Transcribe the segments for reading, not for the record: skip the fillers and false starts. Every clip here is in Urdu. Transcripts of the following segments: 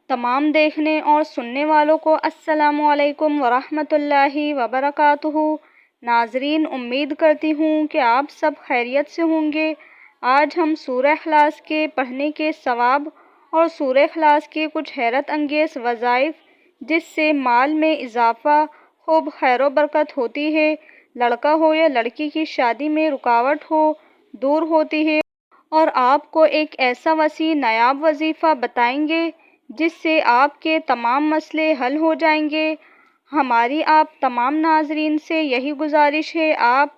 تمام دیکھنے اور سننے والوں کو السلام علیکم ورحمۃ اللہ وبرکاتہ۔ ناظرین، امید کرتی ہوں کہ آپ سب خیریت سے ہوں گے۔ آج ہم سورہ اخلاص کے پڑھنے کے ثواب اور سورہ اخلاص کے کچھ حیرت انگیز وظائف جس سے مال میں اضافہ، خوب خیر و برکت ہوتی ہے، لڑکا ہو یا لڑکی کی شادی میں رکاوٹ ہو دور ہوتی ہے، اور آپ کو ایک ایسا وسیع نایاب وظیفہ بتائیں گے جس سے آپ کے تمام مسئلے حل ہو جائیں گے۔ ہماری آپ تمام ناظرین سے یہی گزارش ہے، آپ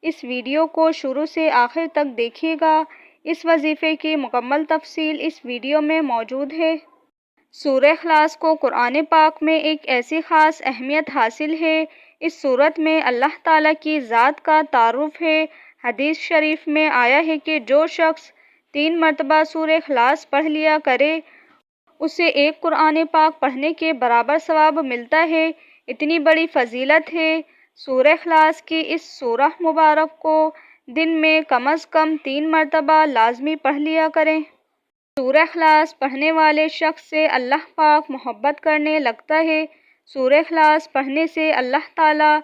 اس ویڈیو کو شروع سے آخر تک دیکھیے گا۔ اس وظیفے کی مکمل تفصیل اس ویڈیو میں موجود ہے۔ سورہ اخلاص کو قرآن پاک میں ایک ایسی خاص اہمیت حاصل ہے۔ اس سورت میں اللہ تعالیٰ کی ذات کا تعارف ہے۔ حدیث شریف میں آیا ہے کہ جو شخص 3 مرتبہ سورہ اخلاص پڑھ لیا کرے اسے ایک قرآن پاک پڑھنے کے برابر ثواب ملتا ہے۔ اتنی بڑی فضیلت ہے سورہ اخلاص کی۔ اس سورہ مبارک کو دن میں کم از کم 3 مرتبہ لازمی پڑھ لیا کریں۔ سورہ اخلاص پڑھنے والے شخص سے اللہ پاک محبت کرنے لگتا ہے۔ سورہ اخلاص پڑھنے سے اللہ تعالیٰ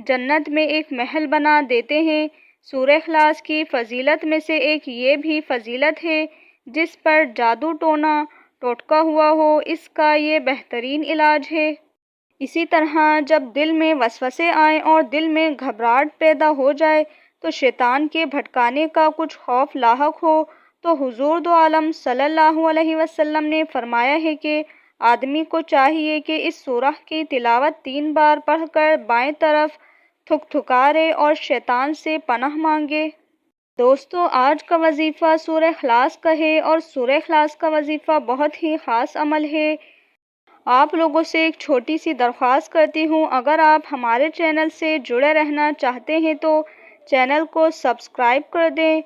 جنت میں ایک محل بنا دیتے ہیں۔ سورہ اخلاص کی فضیلت میں سے ایک یہ بھی فضیلت ہے جس پر جادو ٹونا ٹوٹکا ہوا ہو، اس کا یہ بہترین علاج ہے۔ اسی طرح جب دل میں وسوسے آئیں اور دل میں گھبراہٹ پیدا ہو جائے تو شیطان کے بھٹکانے کا کچھ خوف لاحق ہو تو حضور دو عالم صلی اللہ علیہ وسلم نے فرمایا ہے کہ آدمی کو چاہیے کہ اس سورہ کی تلاوت 3 بار پڑھ کر بائیں طرف تھکارے اور شیطان سے پناہ مانگے۔ دوستو، آج کا وظیفہ سورہ اخلاص کا ہے اور سورہ اخلاص کا وظیفہ بہت ہی خاص عمل ہے۔ آپ لوگوں سے ایک چھوٹی سی درخواست کرتی ہوں، اگر آپ ہمارے چینل سے جڑے رہنا چاہتے ہیں تو چینل کو سبسکرائب کر دیں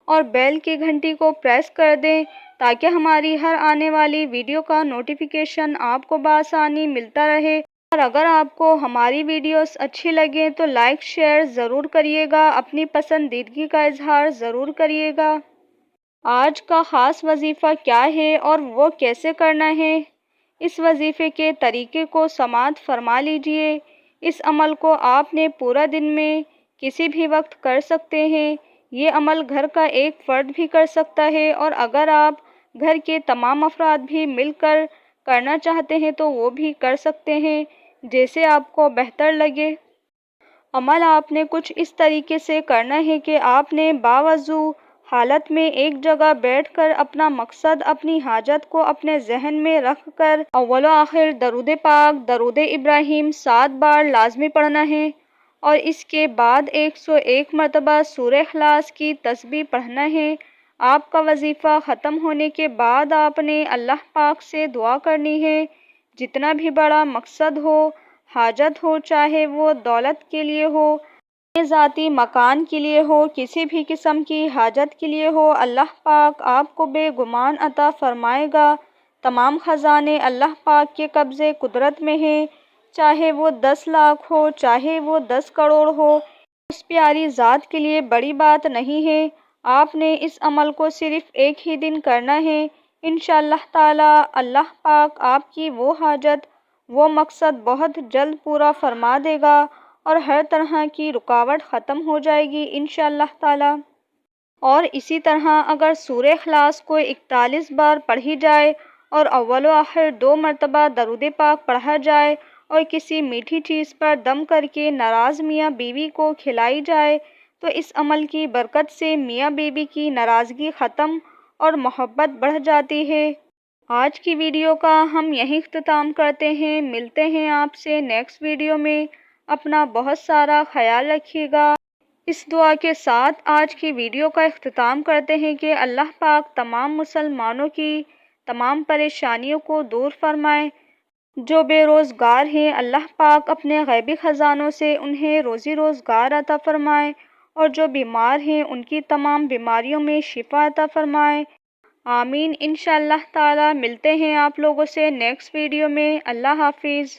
اور بیل کی گھنٹی کو پریس کر دیں تاکہ ہماری ہر آنے والی ویڈیو کا نوٹیفیکیشن آپ کو بآسانی ملتا رہے۔ اور اگر آپ کو ہماری ویڈیوز اچھی لگیں تو لائک شیئر ضرور کریے گا، اپنی پسندیدگی کا اظہار ضرور کریے گا۔ آج کا خاص وظیفہ کیا ہے اور وہ کیسے کرنا ہے، اس وظیفے کے طریقے کو سماعت فرما لیجئے۔ اس عمل کو آپ نے پورا دن میں کسی بھی وقت کر سکتے ہیں۔ یہ عمل گھر کا ایک فرد بھی کر سکتا ہے اور اگر آپ گھر کے تمام افراد بھی مل کر کرنا چاہتے ہیں تو وہ بھی کر سکتے ہیں، جیسے آپ کو بہتر لگے۔ عمل آپ نے کچھ اس طریقے سے کرنا ہے کہ آپ نے باوضو حالت میں ایک جگہ بیٹھ کر اپنا مقصد، اپنی حاجت کو اپنے ذہن میں رکھ کر اول و آخر درود پاک، درود ابراہیم 7 بار لازمی پڑھنا ہے اور اس کے بعد 101 مرتبہ سورہ اخلاص کی تسبیح پڑھنا ہے۔ آپ کا وظیفہ ختم ہونے کے بعد آپ نے اللہ پاک سے دعا کرنی ہے۔ جتنا بھی بڑا مقصد ہو، حاجت ہو، چاہے وہ دولت کے لیے ہو، اپنے ذاتی مکان کے لیے ہو، کسی بھی قسم کی حاجت کے لیے ہو، اللہ پاک آپ کو بے گمان عطا فرمائے گا۔ تمام خزانے اللہ پاک کے قبضے قدرت میں ہیں، چاہے وہ 10 لاکھ ہو، چاہے وہ 10 کروڑ ہو، اس پیاری ذات کے لیے بڑی بات نہیں ہے۔ آپ نے اس عمل کو صرف ایک ہی دن کرنا ہے۔ انشاءاللہ تعالی اللہ پاک آپ کی وہ حاجت، وہ مقصد بہت جلد پورا فرما دے گا اور ہر طرح کی رکاوٹ ختم ہو جائے گی انشاءاللہ تعالی۔ اور اسی طرح اگر سورہ اخلاص کو 41 بار پڑھی جائے اور اول و آخر 2 مرتبہ درود پاک پڑھا جائے اور کسی میٹھی چیز پر دم کر کے ناراض میاں بیوی کو کھلائی جائے تو اس عمل کی برکت سے میاں بیوی کی ناراضگی ختم اور محبت بڑھ جاتی ہے۔ آج کی ویڈیو کا ہم یہیں اختتام کرتے ہیں، ملتے ہیں آپ سے نیکسٹ ویڈیو میں۔ اپنا بہت سارا خیال رکھیے گا۔ اس دعا کے ساتھ آج کی ویڈیو کا اختتام کرتے ہیں کہ اللہ پاک تمام مسلمانوں کی تمام پریشانیوں کو دور فرمائے۔ جو بے روزگار ہیں اللہ پاک اپنے غیبی خزانوں سے انہیں روزی روزگار عطا فرمائے، اور جو بیمار ہیں ان کی تمام بیماریوں میں شفا عطا فرمائے۔ آمین۔ انشاءاللہ تعالی ملتے ہیں آپ لوگوں سے نیکسٹ ویڈیو میں۔ اللہ حافظ۔